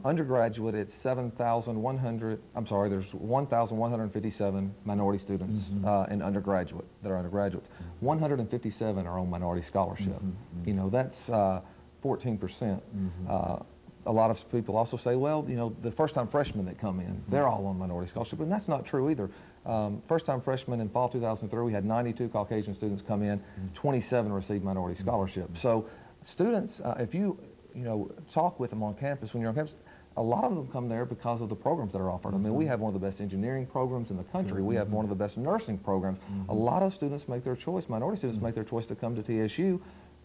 Undergraduate, it's 7,100, I'm sorry, there's 1,157 minority students in undergraduate that are undergraduates. 157 are on minority scholarship. You know, that's 14%. A lot of people also say, well, you know, the first-time freshmen that come in, they're all on minority scholarship, and that's not true either. First-time freshmen in fall 2003, we had 92 Caucasian students come in, 27 received minority scholarship. So students, if you talk with them on campus, when you're on campus, a lot of them come there because of the programs that are offered. I mean, we have one of the best engineering programs in the country. We have one of the best nursing programs. A lot of students make their choice, minority students make their choice to come to TSU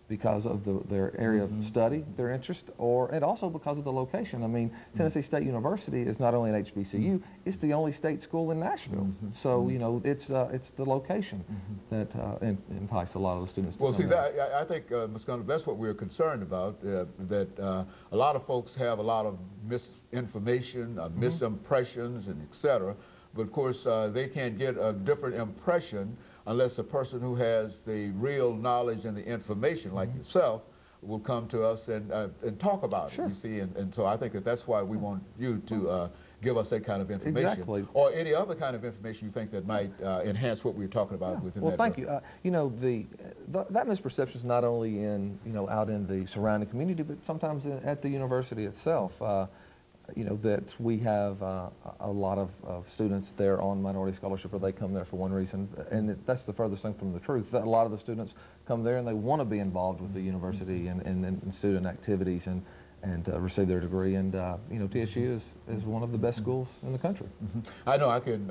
because of their area of study, their interest, and also because of the location. I mean, Tennessee State University is not only an HBCU, it's the only state school in Nashville. So, you know, it's the location that entices a lot of the students to well, come see, that, I think, Ms. Gunter, that's what we're concerned about, that a lot of folks have a lot of misinformation, misimpressions, and et cetera. But, of course, they can't get a different impression unless a person who has the real knowledge and the information, like yourself, will come to us and talk about it, you see. And so I think that's why we want you to give us that kind of information. Exactly. Or any other kind of information you think that might enhance what we're talking about within that. Well, thank you. You know, that misperception is not only in, out in the surrounding community, but sometimes at the university itself. You know, that we have a lot of students there on minority scholarship, or they come there for one reason, and that's the furthest thing from the truth. That a lot of the students come there and they want to be involved with the university and student activities and receive their degree. And you know, TSU is one of the best schools in the country. I know I can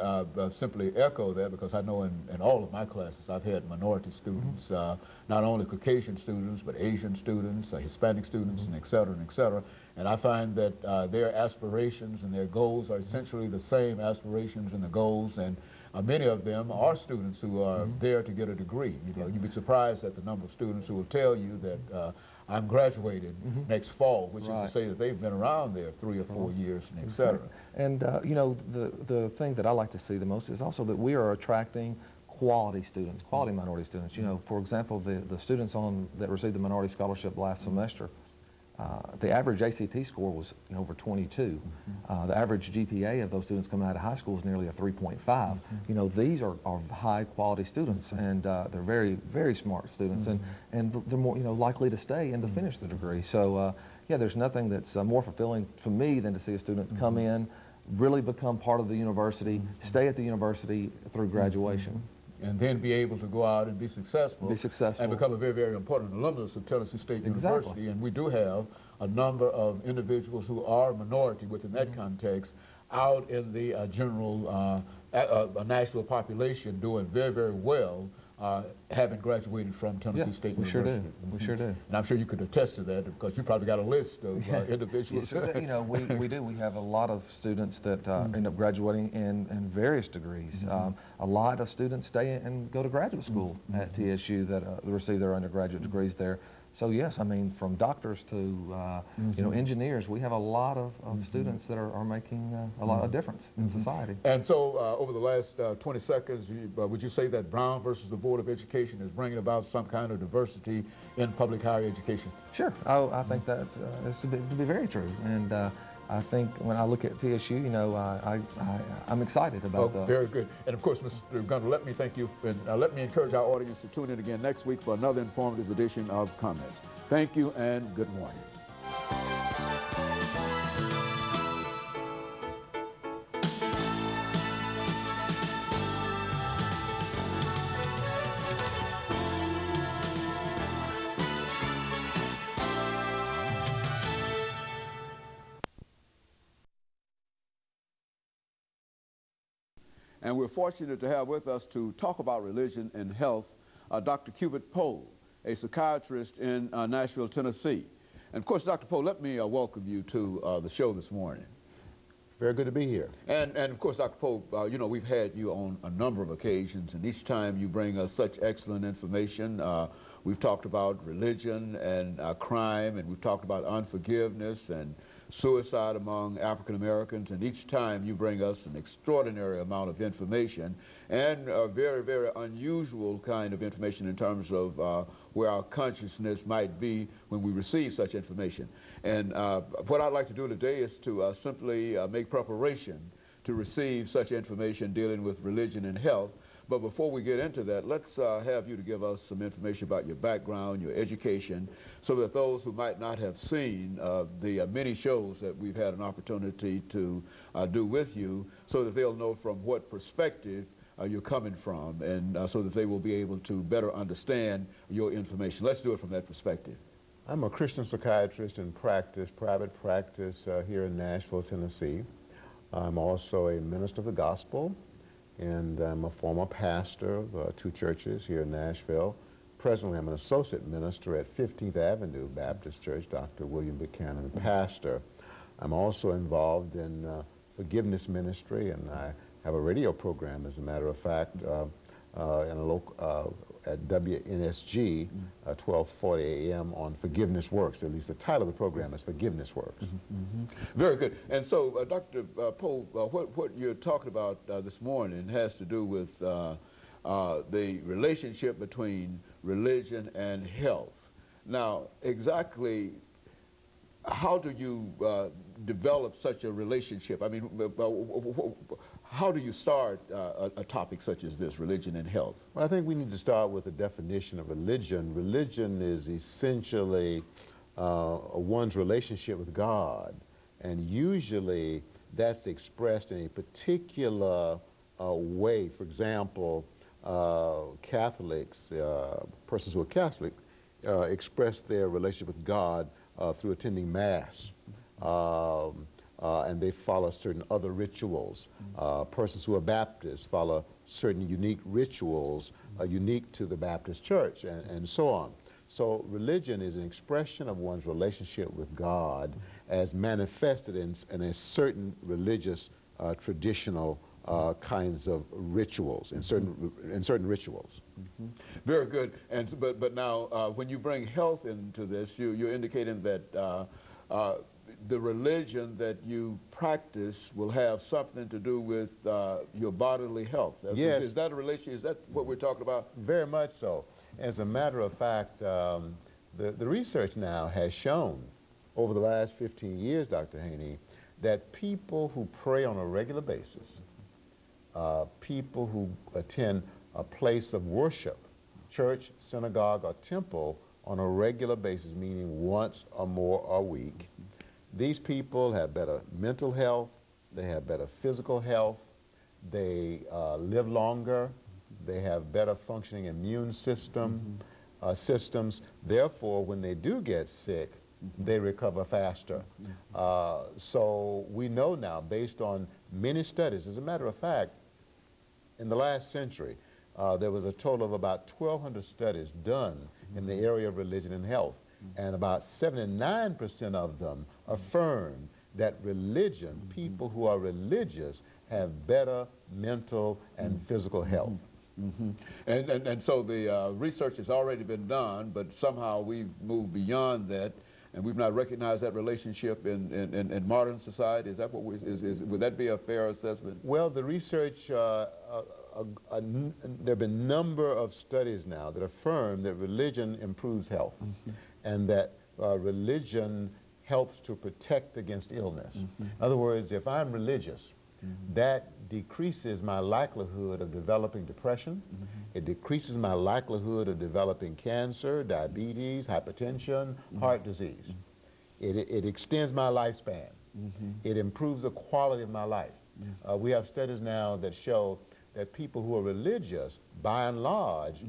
simply echo that, because I know in all of my classes I've had minority students, not only Caucasian students, but Asian students, Hispanic students, and et cetera, and et cetera. And I find that their aspirations and their goals are essentially the same aspirations and the goals, and many of them are students who are there to get a degree. You know, you'd be surprised at the number of students who will tell you that I'm graduating next fall, which is to say that they've been around there 3 or 4 years, and et cetera. And you know, the thing that I like to see the most is also that we are attracting quality students, quality minority students. You know, for example, the students that received the minority scholarship last semester, the average ACT score was over 22. The average GPA of those students coming out of high school is nearly a 3.5. You know, these are high quality students, and they're very, very smart students, and they're more likely to stay and to finish the degree. So yeah, there's nothing that's more fulfilling for me than to see a student come in, really become part of the university, stay at the university through graduation. And then be able to go out and be successful. And become a very, very important alumnus of Tennessee State University. And we do have a number of individuals who are minority within that context out in the general national population doing very, very well, having graduated from Tennessee State University. We sure do. And I'm sure you could attest to that, because you probably got a list of individuals. You know, we do. We have a lot of students that end up graduating in various degrees. A lot of students stay and go to graduate school at TSU that receive their undergraduate degrees there. So yes, I mean, from doctors to engineers, we have a lot of students that are making a lot of difference in society. And so over the last 20 seconds, would you say that Brown versus the Board of Education is bringing about some kind of diversity in public higher education? Sure. I think that is to be very true. And I think when I look at TSU, I'm excited about that. Very good. And of course, Mr. Gunter, let me thank you, and let me encourage our audience to tune in again next week for another informative edition of Comments. Thank you and good morning. And we're fortunate to have with us to talk about religion and health, Dr. CPoe, a psychiatrist in Nashville, Tennessee. And of course, Dr. Poe, let me welcome you to the show this morning. Very good to be here. And of course, Dr. Poe, we've had you on a number of occasions, and each time you bring us such excellent information. We've talked about religion and crime, and we've talked about unforgiveness and suicide among African Americans, and each time you bring us an extraordinary amount of information and a very, very unusual kind of information in terms of where our consciousness might be when we receive such information. And what I'd like to do today is to simply make preparation to receive such information dealing with religion and health. But before we get into that, let's have you to give us some information about your background, your education, so that those who might not have seen the many shows that we've had an opportunity to do with you, so that they'll know from what perspective you're coming from, and so that they will be able to better understand your information. Let's do it from that perspective. I'm a Christian psychiatrist in practice, private practice here in Nashville, Tennessee. I'm also a minister of the gospel, and I'm a former pastor of 2 churches here in Nashville. Presently, I'm an associate minister at 15th Avenue Baptist Church, Dr. William Buchanan, pastor. I'm also involved in forgiveness ministry, and I have a radio program, as a matter of fact, at WNSG, 1240 a.m. on Forgiveness Works. At least the title of the program is Forgiveness Works. Very good. And so, Dr. Poe, what you're talking about this morning has to do with the relationship between religion and health. Now, exactly how do you develop such a relationship? I mean, how do you start a topic such as this, religion and health? Well, I think we need to start with a definition of religion. Religion is essentially one's relationship with God, and usually that's expressed in a particular way. For example, Catholics, persons who are Catholic, express their relationship with God through attending Mass. And they follow certain other rituals. Persons who are Baptists follow certain unique rituals unique to the Baptist Church, and so on. So religion is an expression of one's relationship with God as manifested in a certain religious traditional kinds of rituals, in certain rituals. Very good. And but now, when you bring health into this, you're indicating that the religion that you practice will have something to do with your bodily health. Yes. Is that a relation? Is that what we're talking about? Very much so. As a matter of fact, the research now has shown over the last 15 years, Dr. Haney, that people who pray on a regular basis, people who attend a place of worship, church, synagogue, or temple on a regular basis, meaning once or more a week, these people have better mental health, they have better physical health, they live longer, they have better functioning immune system, systems. Therefore, when they do get sick, they recover faster. So we know now, based on many studies, as a matter of fact, in the last century, there was a total of about 1,200 studies done in the area of religion and health. And about 79% of them affirm that religion, people who are religious, have better mental and physical health. And so the research has already been done, but somehow we've moved beyond that, and we've not recognized that relationship in modern society. Is that what would that be a fair assessment? Well, the research, there have been a number of studies now that affirm that religion improves health, and that religion helps to protect against illness. In other words, if I'm religious, that decreases my likelihood of developing depression. It decreases my likelihood of developing cancer, diabetes, hypertension, heart disease. It extends my lifespan. It improves the quality of my life. We have studies now that show that people who are religious, by and large,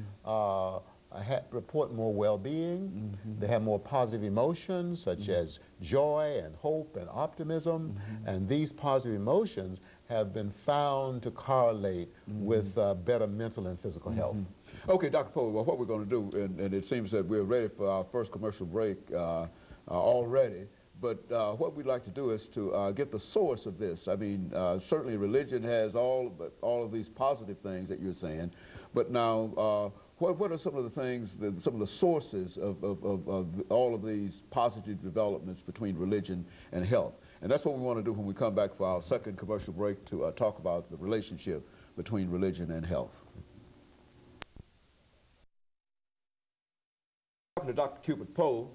report more well-being. They have more positive emotions, such as joy and hope and optimism. And these positive emotions have been found to correlate with better mental and physical health. Okay, Dr. Poe, well, what we're going to do, and it seems that we're ready for our first commercial break already, but what we'd like to do is to get the source of this. I mean, certainly religion has all of these positive things that you're saying, but now what are some of the things, some of the sources of all of these positive developments between religion and health? And that's what we want to do when we come back for our second commercial break to talk about the relationship between religion and health. Talking to Dr. CPoe